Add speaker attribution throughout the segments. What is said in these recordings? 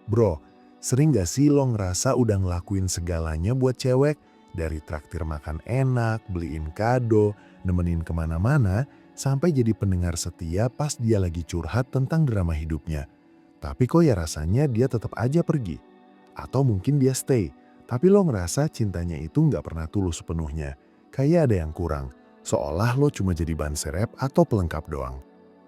Speaker 1: Bro, sering gak sih lo ngerasa udah ngelakuin segalanya buat cewek? Dari traktir makan enak, beliin kado, nemenin kemana-mana, sampai jadi pendengar setia pas dia lagi curhat tentang drama hidupnya. Tapi kok ya rasanya dia tetap aja pergi. Atau mungkin dia stay, tapi lo ngerasa cintanya itu nggak pernah tulus sepenuhnya. Kayak ada yang kurang, seolah lo cuma jadi ban serep atau pelengkap doang.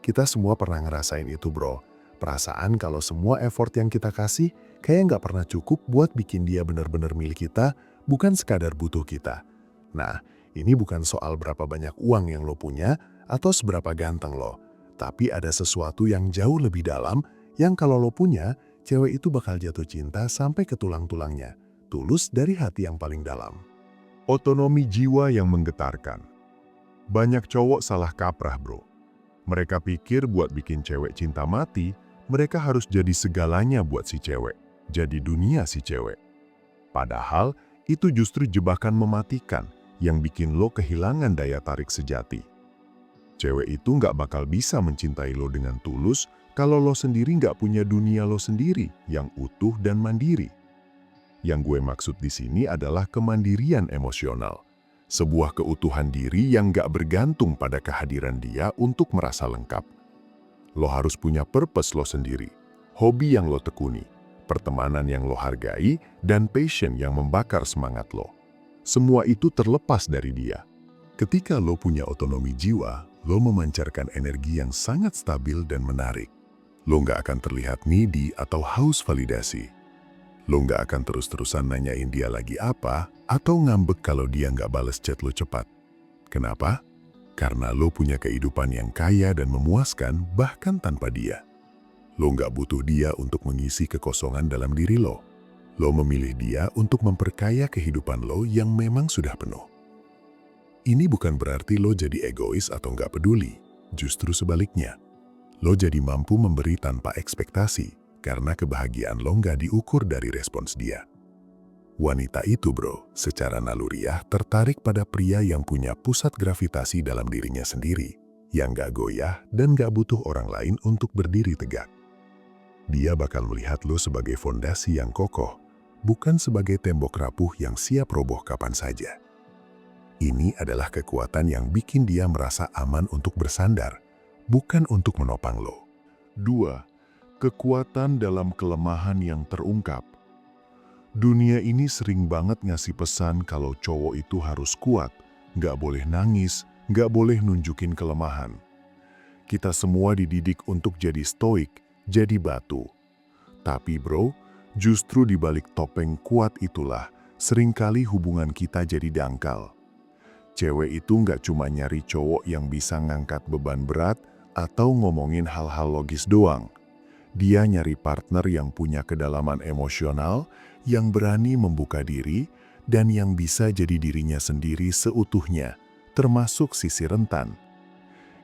Speaker 1: Kita semua pernah ngerasain itu bro. Perasaan kalau semua effort yang kita kasih kayak nggak pernah cukup buat bikin dia benar-benar milik kita, bukan sekadar butuh kita. Nah, ini bukan soal berapa banyak uang yang lo punya atau seberapa ganteng lo. Tapi ada sesuatu yang jauh lebih dalam yang kalau lo punya, cewek itu bakal jatuh cinta sampai ke tulang-tulangnya. Tulus dari hati yang paling dalam.
Speaker 2: Otonomi jiwa yang menggetarkan. Banyak cowok salah kaprah, bro. Mereka pikir buat bikin cewek cinta mati, mereka harus jadi segalanya buat si cewek, jadi dunia si cewek. Padahal, itu justru jebakan mematikan yang bikin lo kehilangan daya tarik sejati. Cewek itu nggak bakal bisa mencintai lo dengan tulus kalau lo sendiri nggak punya dunia lo sendiri yang utuh dan mandiri. Yang gue maksud di sini adalah kemandirian emosional. Sebuah keutuhan diri yang gak bergantung pada kehadiran dia untuk merasa lengkap. Lo harus punya purpose lo sendiri, hobi yang lo tekuni, pertemanan yang lo hargai, dan passion yang membakar semangat lo. Semua itu terlepas dari dia. Ketika lo punya otonomi jiwa, lo memancarkan energi yang sangat stabil dan menarik. Lo gak akan terlihat needy atau haus validasi. Lo nggak akan terus-terusan nanyain dia lagi apa atau ngambek kalau dia nggak bales chat lo cepat. Kenapa? Karena lo punya kehidupan yang kaya dan memuaskan bahkan tanpa dia. Lo nggak butuh dia untuk mengisi kekosongan dalam diri lo. Lo memilih dia untuk memperkaya kehidupan lo yang memang sudah penuh. Ini bukan berarti lo jadi egois atau nggak peduli. Justru sebaliknya. Lo jadi mampu memberi tanpa ekspektasi. Karena kebahagiaan lo nggak diukur dari respons dia. Wanita itu bro, secara naluriah tertarik pada pria yang punya pusat gravitasi dalam dirinya sendiri, yang nggak goyah dan nggak butuh orang lain untuk berdiri tegak. Dia bakal melihat lo sebagai fondasi yang kokoh, bukan sebagai tembok rapuh yang siap roboh kapan saja. Ini adalah kekuatan yang bikin dia merasa aman untuk bersandar, bukan untuk menopang lo. 2. Kekuatan dalam kelemahan yang terungkap. Dunia ini sering banget ngasih pesan kalau cowok itu harus kuat, nggak boleh nangis, nggak boleh nunjukin kelemahan. Kita semua dididik untuk jadi stoik, jadi batu. Tapi bro, justru di balik topeng kuat itulah, seringkali hubungan kita jadi dangkal. Cewek itu nggak cuma nyari cowok yang bisa ngangkat beban berat atau ngomongin hal-hal logis doang. Dia nyari partner yang punya kedalaman emosional, yang berani membuka diri, dan yang bisa jadi dirinya sendiri seutuhnya, termasuk sisi rentan.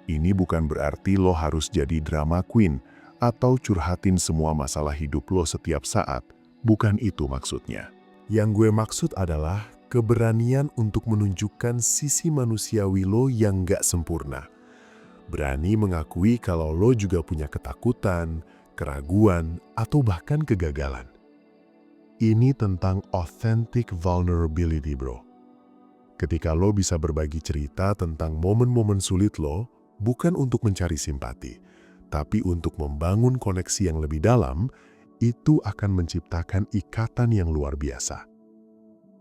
Speaker 2: Ini bukan berarti lo harus jadi drama queen atau curhatin semua masalah hidup lo setiap saat. Bukan itu maksudnya. Yang gue maksud adalah keberanian untuk menunjukkan sisi manusiawi lo yang gak sempurna. Berani mengakui kalau lo juga punya ketakutan, keraguan, atau bahkan kegagalan. Ini tentang authentic vulnerability, bro. Ketika lo bisa berbagi cerita tentang momen-momen sulit lo, bukan untuk mencari simpati, tapi untuk membangun koneksi yang lebih dalam, itu akan menciptakan ikatan yang luar biasa.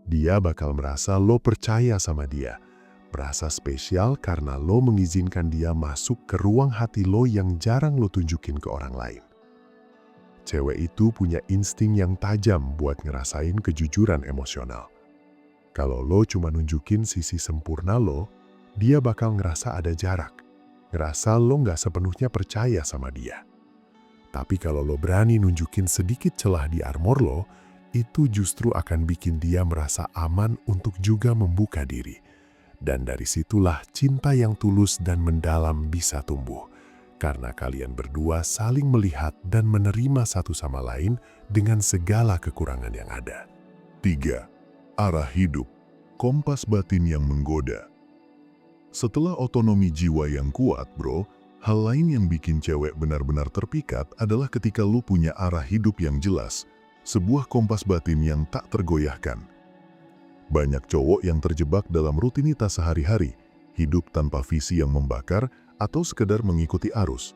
Speaker 2: Dia bakal merasa lo percaya sama dia, merasa spesial karena lo mengizinkan dia masuk ke ruang hati lo yang jarang lo tunjukin ke orang lain. Cewek itu punya insting yang tajam buat ngerasain kejujuran emosional. Kalau lo cuma nunjukin sisi sempurna lo, dia bakal ngerasa ada jarak. Ngerasa lo nggak sepenuhnya percaya sama dia. Tapi kalau lo berani nunjukin sedikit celah di armor lo, itu justru akan bikin dia merasa aman untuk juga membuka diri. Dan dari situlah cinta yang tulus dan mendalam bisa tumbuh. Karena kalian berdua saling melihat dan menerima satu sama lain dengan segala kekurangan yang ada. 3. Arah hidup, kompas batin yang menggoda. Setelah otonomi jiwa yang kuat, bro, Hal lain yang bikin cewek benar-benar terpikat adalah ketika lo punya arah hidup yang jelas, sebuah kompas batin yang tak tergoyahkan. Banyak cowok yang terjebak dalam rutinitas sehari-hari, hidup tanpa visi yang membakar atau sekedar mengikuti arus.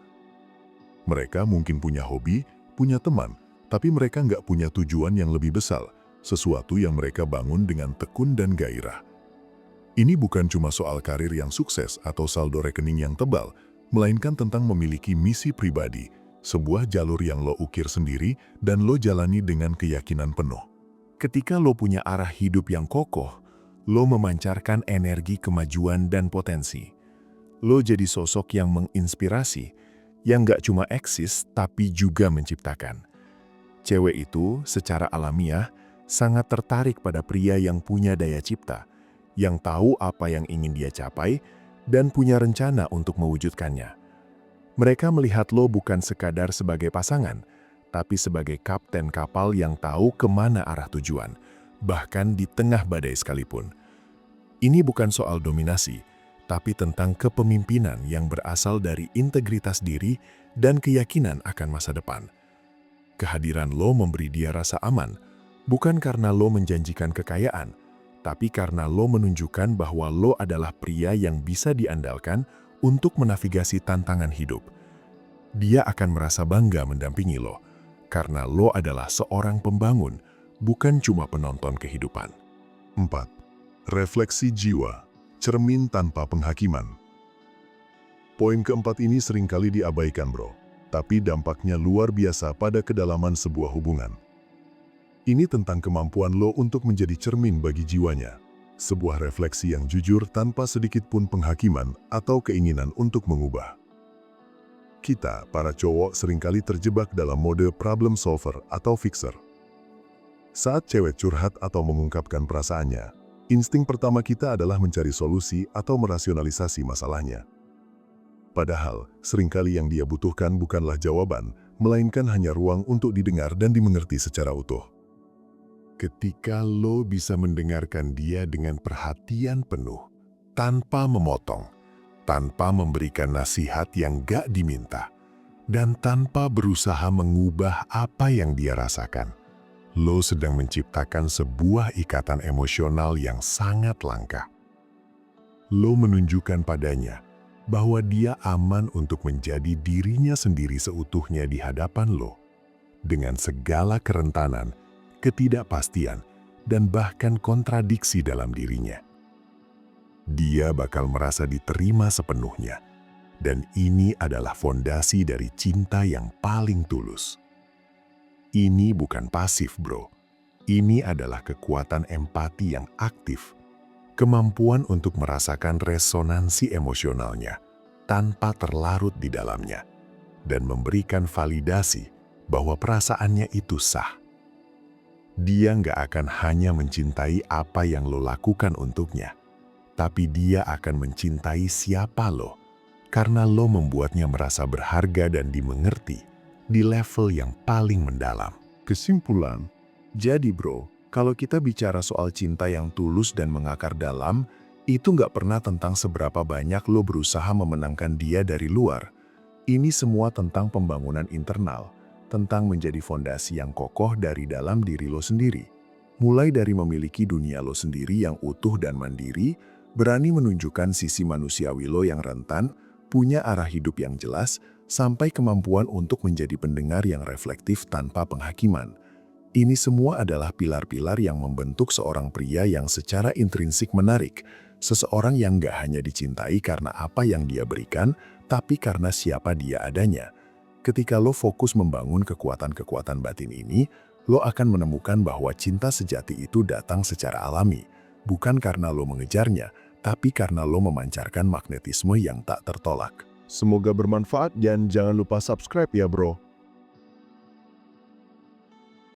Speaker 2: Mereka mungkin punya hobi, punya teman, tapi mereka nggak punya tujuan yang lebih besar, sesuatu yang mereka bangun dengan tekun dan gairah. Ini bukan cuma soal karir yang sukses atau saldo rekening yang tebal, melainkan tentang memiliki misi pribadi, sebuah jalur yang lo ukir sendiri dan lo jalani dengan keyakinan penuh.
Speaker 1: Ketika lo punya arah hidup yang kokoh, lo memancarkan energi kemajuan dan potensi. Lo jadi sosok yang menginspirasi, yang gak cuma eksis tapi juga menciptakan. Cewek itu secara alamiah sangat tertarik pada pria yang punya daya cipta, yang tahu apa yang ingin dia capai, dan punya rencana untuk mewujudkannya. Mereka melihat lo bukan sekadar sebagai pasangan, tapi sebagai kapten kapal yang tahu kemana arah tujuan, bahkan di tengah badai sekalipun. Ini bukan soal dominasi, tapi tentang kepemimpinan yang berasal dari integritas diri dan keyakinan akan masa depan. Kehadiran lo memberi dia rasa aman, bukan karena lo menjanjikan kekayaan, tapi karena lo menunjukkan bahwa lo adalah pria yang bisa diandalkan untuk menavigasi tantangan hidup. Dia akan merasa bangga mendampingi lo, karena lo adalah seorang pembangun, bukan cuma penonton kehidupan.
Speaker 2: 4. Refleksi jiwa, cermin tanpa penghakiman. Poin keempat ini seringkali diabaikan, bro, tapi dampaknya luar biasa pada kedalaman sebuah hubungan. Ini tentang kemampuan lo untuk menjadi cermin bagi jiwanya. Sebuah refleksi yang jujur tanpa sedikit pun penghakiman atau keinginan untuk mengubah. Kita, para cowok, seringkali terjebak dalam mode problem solver atau fixer. Saat cewek curhat atau mengungkapkan perasaannya, insting pertama kita adalah mencari solusi atau merasionalisasi masalahnya. Padahal, seringkali yang dia butuhkan bukanlah jawaban, melainkan hanya ruang untuk didengar dan dimengerti secara utuh. Ketika lo bisa mendengarkan dia dengan perhatian penuh, tanpa memotong, tanpa memberikan nasihat yang gak diminta, dan tanpa berusaha mengubah apa yang dia rasakan, lo sedang menciptakan sebuah ikatan emosional yang sangat langka. Lo menunjukkan padanya bahwa dia aman untuk menjadi dirinya sendiri seutuhnya di hadapan lo, dengan segala kerentanan, ketidakpastian, dan bahkan kontradiksi dalam dirinya. Dia bakal merasa diterima sepenuhnya, dan ini adalah fondasi dari cinta yang paling tulus. Ini bukan pasif, bro. Ini adalah kekuatan empati yang aktif, kemampuan untuk merasakan resonansi emosionalnya tanpa terlarut di dalamnya, dan memberikan validasi bahwa perasaannya itu sah. Dia nggak akan hanya mencintai apa yang lo lakukan untuknya, tapi dia akan mencintai siapa lo, karena lo membuatnya merasa berharga dan dimengerti di level yang paling mendalam. Kesimpulan, jadi bro, kalau kita bicara soal cinta yang tulus dan mengakar dalam, itu nggak pernah tentang seberapa banyak lo berusaha memenangkan dia dari luar. Ini semua tentang pembangunan internal, tentang menjadi fondasi yang kokoh dari dalam diri lo sendiri. Mulai dari memiliki dunia lo sendiri yang utuh dan mandiri, berani menunjukkan sisi manusiawi lo yang rentan, punya arah hidup yang jelas, sampai kemampuan untuk menjadi pendengar yang reflektif tanpa penghakiman. Ini semua adalah pilar-pilar yang membentuk seorang pria yang secara intrinsik menarik, seseorang yang gak hanya dicintai karena apa yang dia berikan, tapi karena siapa dia adanya. Ketika lo fokus membangun kekuatan-kekuatan batin ini, lo akan menemukan bahwa cinta sejati itu datang secara alami, bukan karena lo mengejarnya, tapi karena lo memancarkan magnetisme yang tak tertolak. Semoga bermanfaat dan jangan lupa subscribe ya, bro.